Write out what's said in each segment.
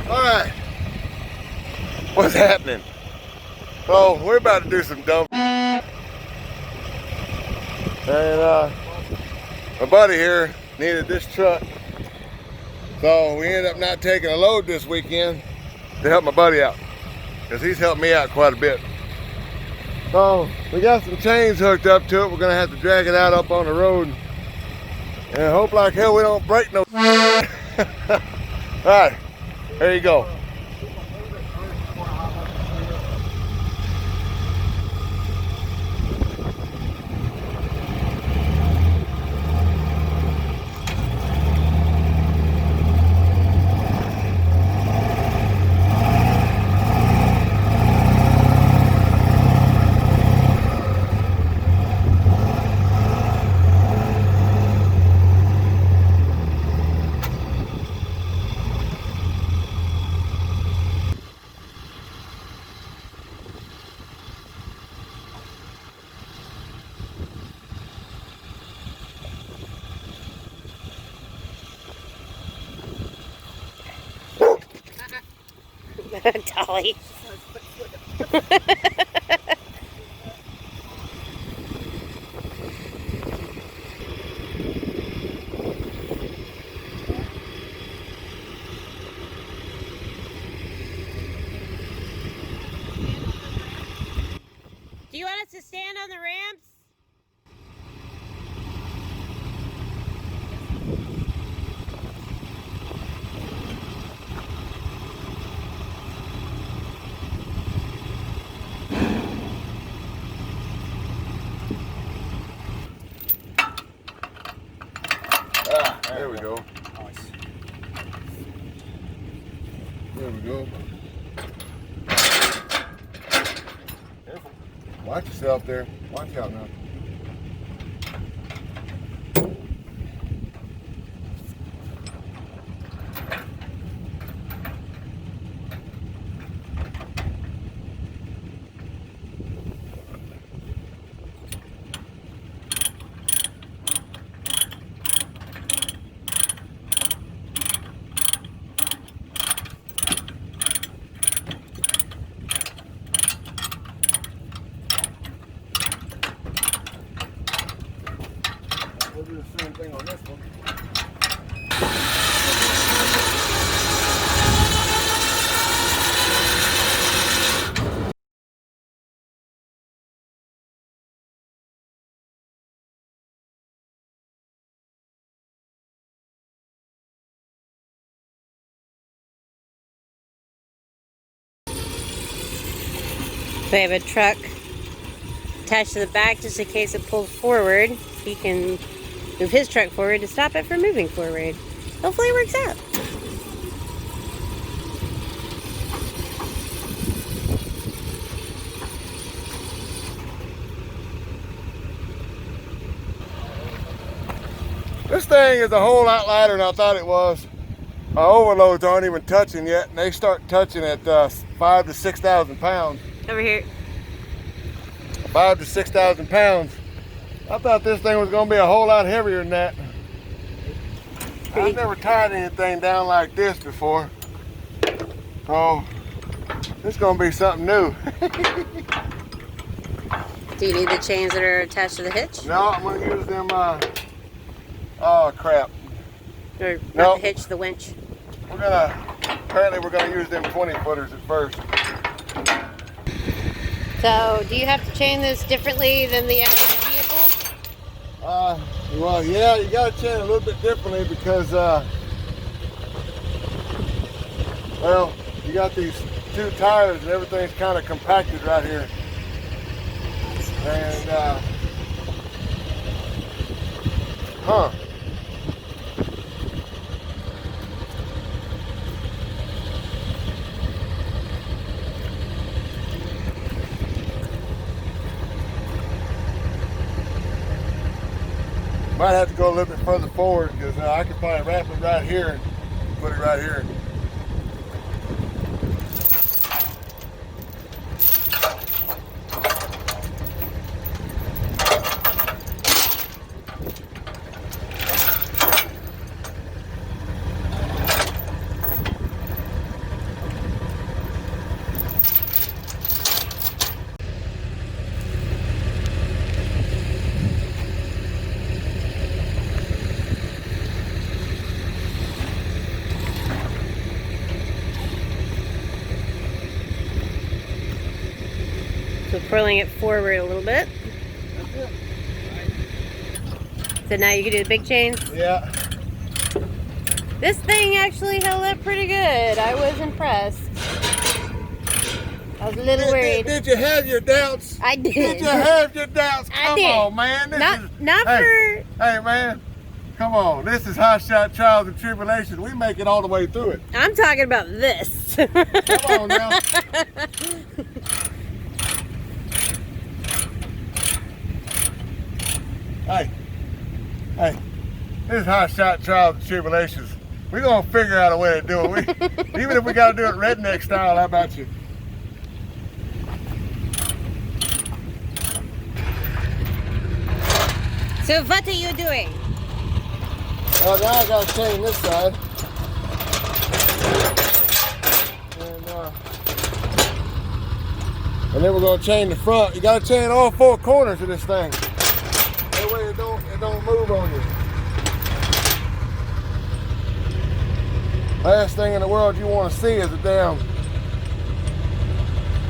Alright, what's happening? So we're about to do some dump. And my buddy here needed this truck. So we ended up not taking a load this weekend to help my buddy out, because he's helped me out quite a bit. So we got some chains hooked up to it. We're gonna have to drag it out up on the road and hope like hell we don't break no. Alright, there you go. Dolly. Do you want us to stand on the ramps? There we go. Nice. There we go. Careful. Watch yourself there. Watch out now. We'll do the same thing on this one. We have a truck attached to the back just in case it pulls forward. He can move his truck forward to stop it from moving forward. Hopefully it works out. This thing is a whole lot lighter than I thought it was. My overloads aren't even touching yet, and they start touching at 5,000 to 6,000 pounds. Over here. 5,000 to 6,000 pounds. I thought this thing was going to be a whole lot heavier than that. I've never tied anything down like this before. So, this is going to be something new. Do you need the chains that are attached to the hitch? No, I'm going to use them, oh crap. Or not Nope. the hitch, the winch? Apparently we're going to use them 20 footers at first. So, do you have to chain this differently than the average vehicle? Well, yeah, you got to chain it a little bit differently because, well, you got these two tires and everything's kind of compacted right here. And, might have to go a little bit further forward because I could probably wrap it right here and put it right here. So pulling it forward a little bit. That's it. So now you can do the big chains. Yeah. This thing actually held up pretty good. I was impressed. I was a little worried. Did you have your doubts? I did. Did you have your doubts? Come on, man. Hey, man. Come on. This is Hotshot Trials and Tribulations. We make it all the way through it. I'm talking about this. Come on now. Hey. This is Hotshot Trials and Tribulations. We're going to figure out a way to do it. Even if we got to do it redneck style, how about you? So what are you doing? Well, now I got to chain this side. And then we're going to chain the front. You got to chain all four corners of this thing. That way it don't move on you. Last thing in the world you want to see is a damn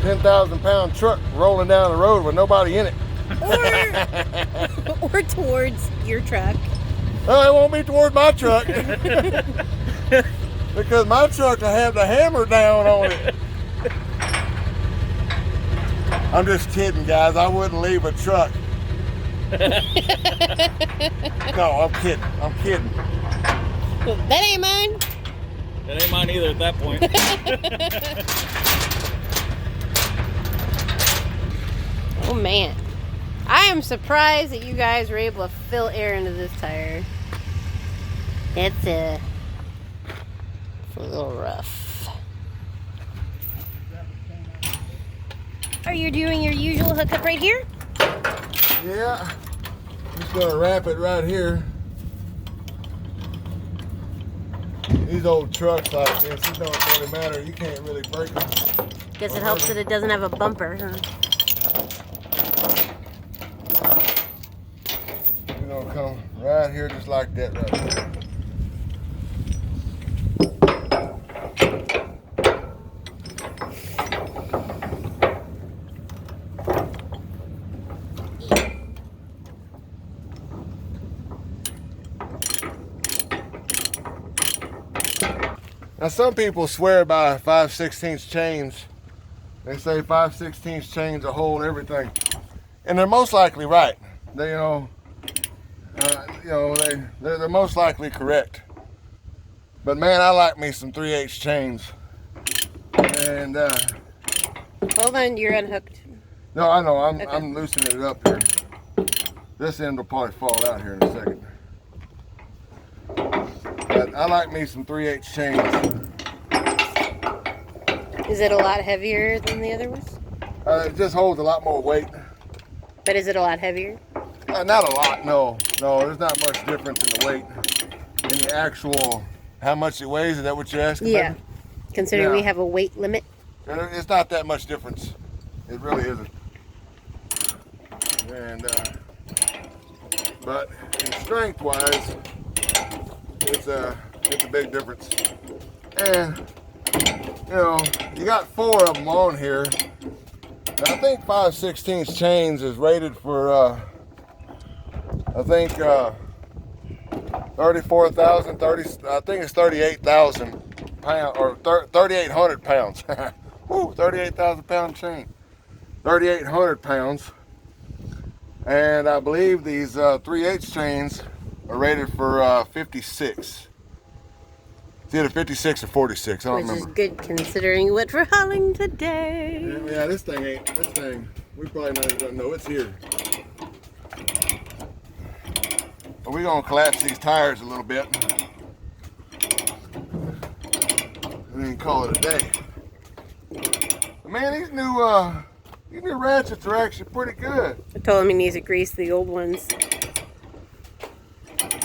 10,000-pound truck rolling down the road with nobody in it. Or towards your truck. Well, it won't be towards my truck. Because my truck will have the hammer down on it. I'm just kidding, guys. I wouldn't leave a truck. No, I'm kidding. That ain't mine. That ain't mine either at that point. Oh man. I am surprised that you guys were able to fill air into this tire. It's a little rough. Are you doing your usual hookup right here? Yeah. Just gonna wrap it right here. These old trucks like this, it don't really matter. You can't really break them. Guess it helps that it doesn't have a bumper, huh? You're gonna come right here just like that right there. Now some people swear by 5/16 chains. They say 5/16 chains will hold everything, and they're most likely right. They're most likely correct. But man, I like me some 3/8 chains. And Hold on, you're unhooked. no, I know. Okay. I'm loosening it up here. This end will probably fall out here in a second. But I like me some 3/8 chains. Is it a lot heavier than the other ones? It just holds a lot more weight. But is it a lot heavier? Not a lot, no. No, there's not much difference in the weight. In the actual, how much it weighs, is that what you're asking? Yeah. Baby? Considering Yeah. we have a weight limit. It's not that much difference. It really isn't. And, but in strength-wise, it's a big difference. And, you got 4 of them on here. And I think 5/16 chains is rated for, I think, 34,000, I think it's 38,000 pounds, or 3,800 pounds. Woo, 38,000 pound chain. 3,800 pounds. And I believe these 3/8 chains are rated for 56. It's either 56 or 46, I don't Which remember. is good considering what we're hauling today. Yeah, this thing, we probably not even gonna know it's here. But we're gonna collapse these tires a little bit. And then call it a day. But man, these new ratchets are actually pretty good. I told him he needs to grease the old ones.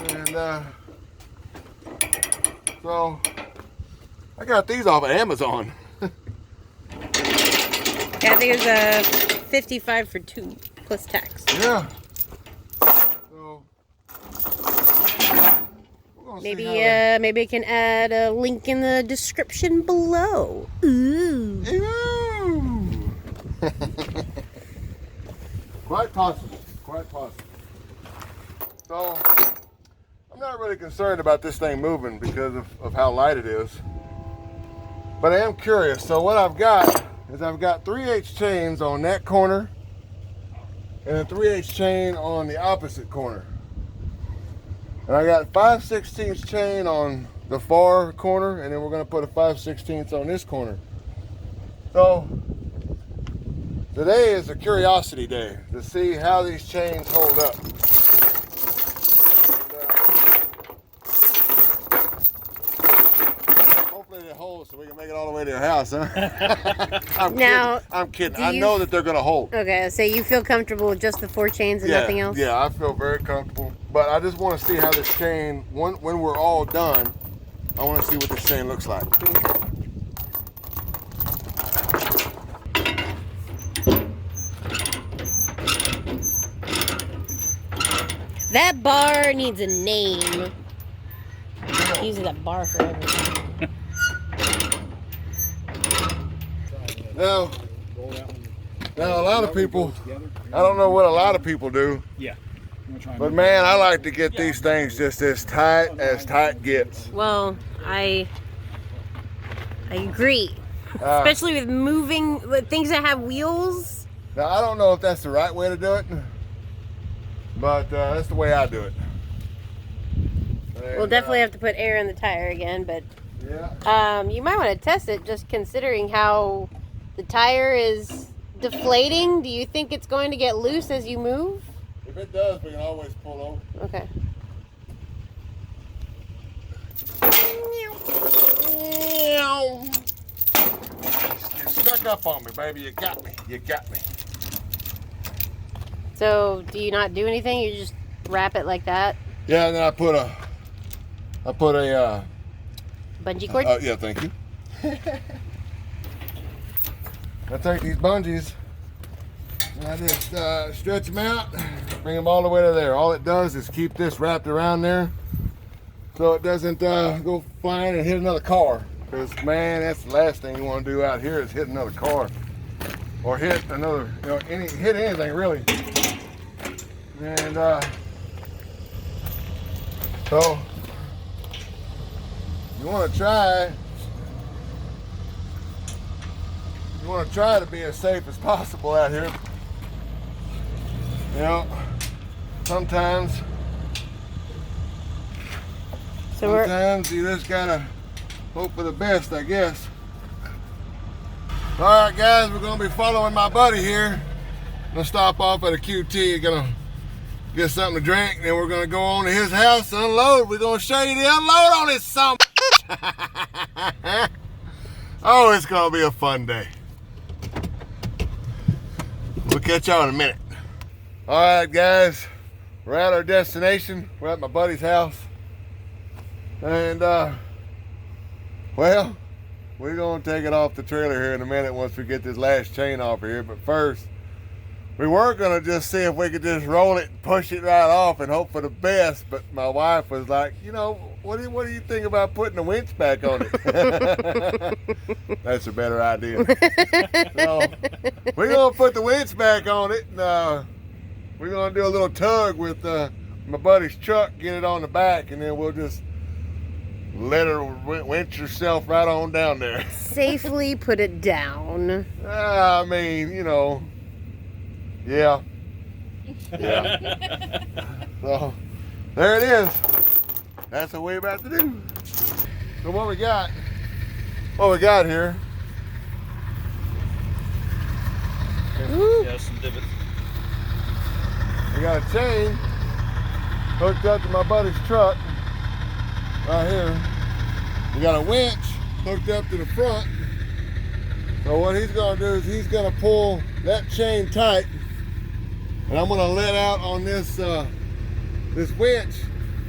And so I got these off of Amazon. Yeah, I think it was 55 for 2 plus tax. Yeah. So we're gonna Maybe see how maybe I can add a link in the description below. Ooh. Ooh. Quite possible. Quite possible. So, I'm not really concerned about this thing moving because of how light it is. But I am curious. So what I've got is I've got 3/8 chains on that corner and a 3/8 chain on the opposite corner. And I got 5/16 chain on the far corner, and then we're going to put a 5/16 on this corner. So today is a curiosity day to see how these chains hold up. Hopefully they hold so we can make it all the way to your house, huh? I'm kidding. I know that they're going to hold. Okay, so you feel comfortable with just the 4 chains and nothing else? Yeah, I feel very comfortable. But I just want to see how this chain, when we're all done, I want to see what this chain looks like. That bar needs a name. I'm using that bar for everything. Now, a lot of people, I don't know what a lot of people do. Yeah. But man, I like to get these things just as tight gets. Well, I agree. Especially with moving, with things that have wheels. Now, I don't know if that's the right way to do it, but that's the way I do it. And, We'll definitely have to put air in the tire again, but yeah. you might want to test it just considering how the tire is deflating. Do you think it's going to get loose as you move? If it does, we can always pull over. Okay. You stuck up on me, baby. You got me. You got me. So, do you not do anything? You just wrap it like that? Yeah, and then I put a Bungee cord? yeah, thank you. I take these bungees and I just stretch them out, bring them all the way to there. All it does is keep this wrapped around there so it doesn't go flying and hit another car. Because, man, that's the last thing you want to do out here is hit another car. Or hit another, hit anything really. And so you want to try to be as safe as possible out here. Sometimes you just gotta hope for the best, I guess. All right, guys, we're gonna be following my buddy here. I'm gonna stop off at a QT, gonna get something to drink, then we're gonna go on to his house, unload. We're gonna show you the unload on this son. Oh, it's gonna be a fun day. We'll catch y'all in a minute. All right, guys, we're at our destination. We're at my buddy's house. And, well, we're gonna take it off the trailer here in a minute once we get this last chain off of here. But first, we were gonna just see if we could just roll it and push it right off and hope for the best. But my wife was like, what do you think about putting the winch back on it? That's a better idea. So we're gonna put the winch back on it, and we're gonna do a little tug with my buddy's truck, get it on the back, and then we'll just let her winch herself right on down there. Safely put it down. I mean, yeah. So there it is. That's what we're about to do. So what we got here. Yeah, some divots. We got a chain hooked up to my buddy's truck right here. We got a winch hooked up to the front. So what he's gonna do is he's gonna pull that chain tight, and I'm gonna let out on this this winch.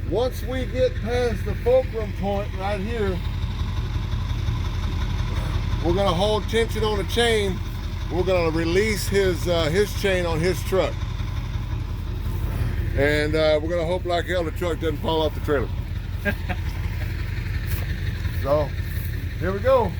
Once we get past the fulcrum point right here, we're gonna hold tension on the chain. We're gonna release his chain on his truck. And we're gonna hope like hell the truck doesn't fall off the trailer. So, here we go.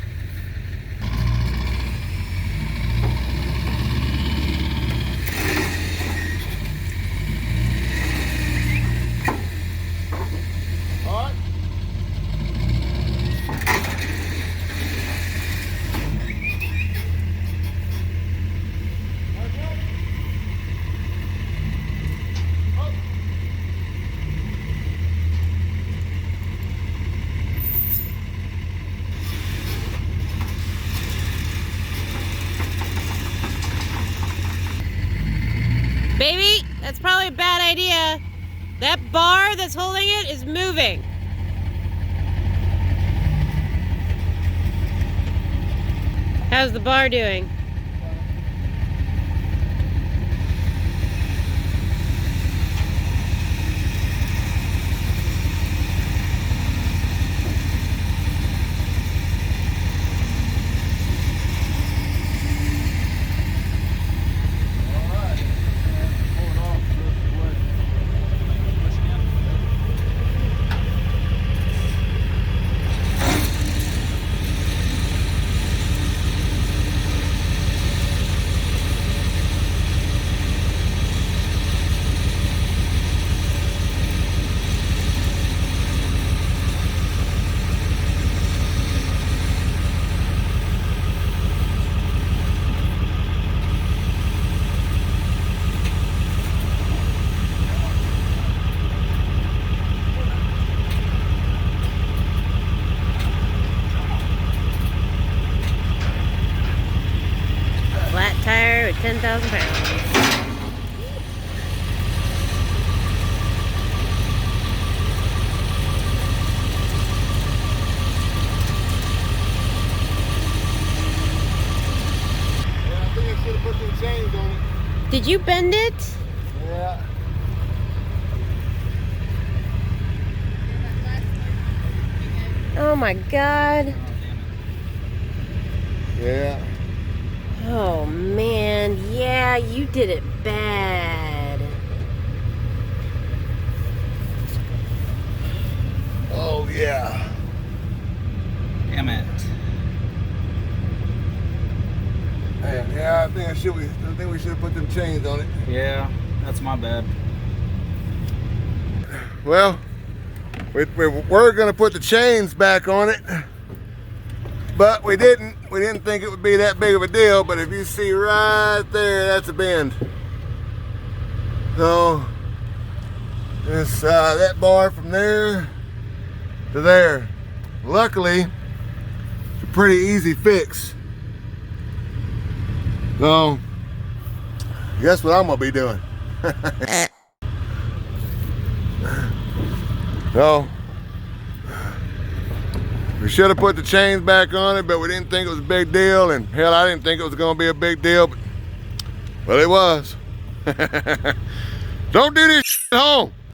That's probably a bad idea. That bar that's holding it is moving. How's the bar doing? Flat tire with 10,000 pounds. Yeah, I think I should have put some chains on it. Did you bend it? Yeah. Oh my God. Yeah. Oh man, yeah, you did it bad. Oh yeah. Damn it. Man, yeah, I think we should have put them chains on it. Yeah, that's my bad. Well, we were gonna put the chains back on it, but we didn't. We didn't think it would be that big of a deal, but if you see right there, that's a bend. So, it's that bar from there to there. Luckily, it's a pretty easy fix. So, guess what I'm gonna be doing? So, we should have put the chains back on it, but we didn't think it was a big deal, and hell, I didn't think it was gonna be a big deal, but it was. Don't do this at home.